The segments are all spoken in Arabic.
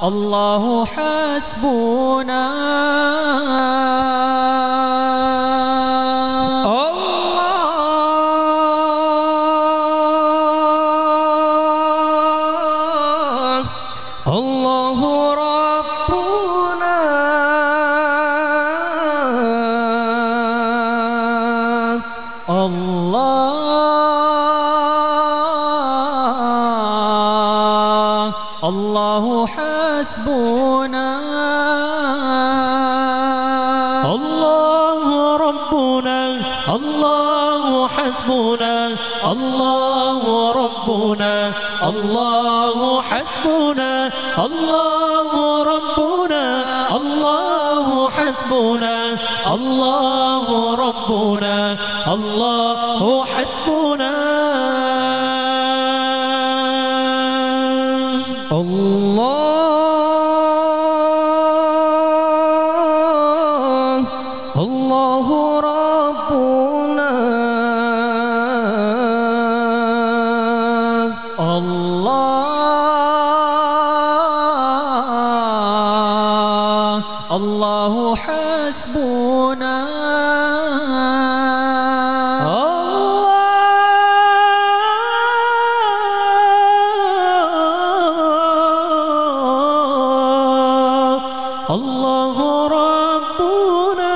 الله حسبنا الله ربنا الله حسبنا الله ربنا الله حسبنا الله ربنا الله حسبنا الله ربنا الله حسبنا الله ربنا الله حسبنا الله ربنا الله حسبنا الله ربنا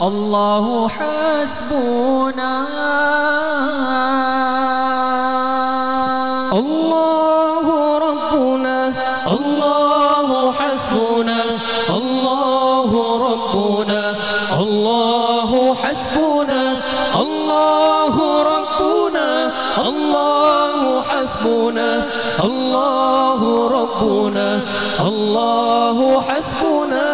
الله حسبنا الله ربنا الله حسبنا الله ربنا الله حسبنا الله ربنا الله حسبنا الله ربنا الله حسبنا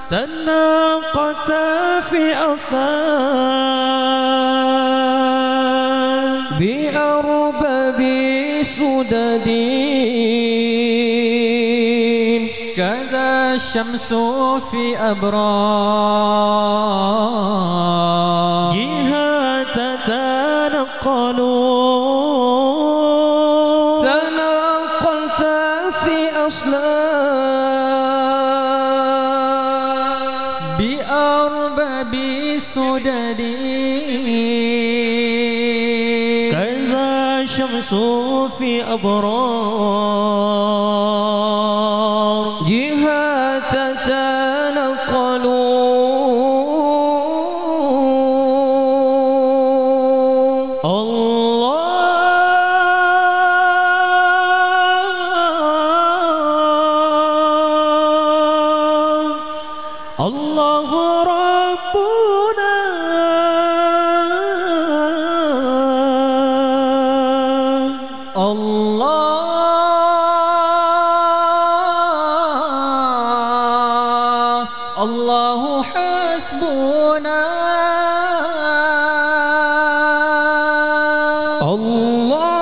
تناقض في أصلان بأرباب سدد كذا الشمس في أبرار جهة تتنقل تنقلت في أصلان بأرباب سدد كذا الشمس في أبرار جهة تتنقل الله ربنا الله حسبنا الله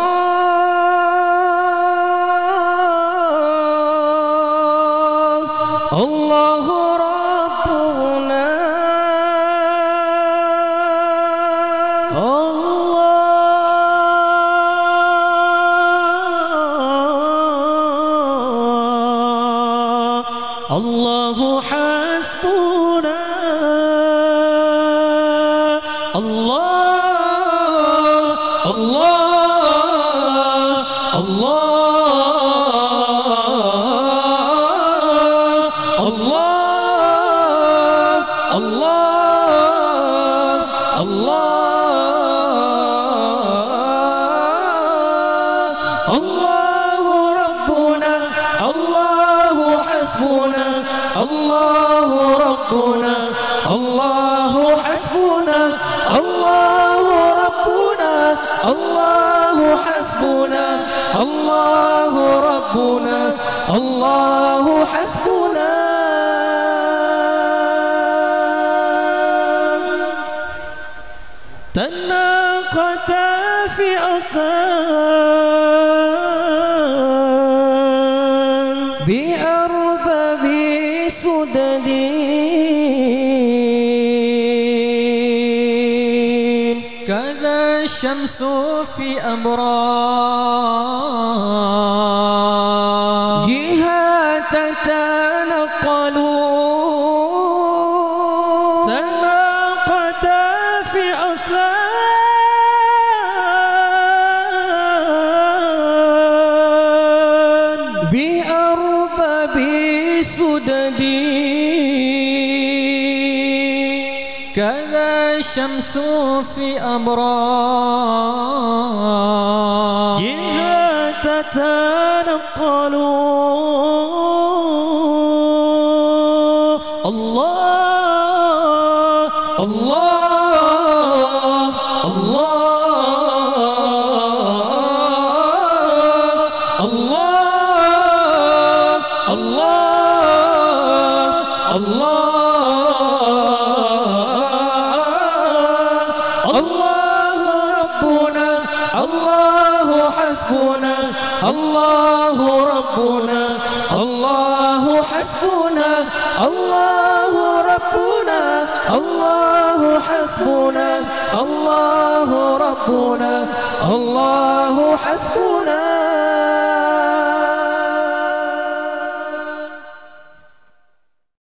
ربنا الله حسبنا الله الله الله الله الله الله ربنا الله حسبنا الله ربنا الله حسبنا الله ربنا الله حسبنا الله ربنا الله حسبنا تناقض في أصلان سدد كذا الشمس في أبراج جهات تنقل تناقضا في أصلان بأرباب سدد كذا الشمس في أبراج جهات تنقل الله الله الله الله الله الله الله ربنا الله حسبنا الله ربنا الله حسبنا الله ربنا الله حسبنا الله ربنا الله حسبنا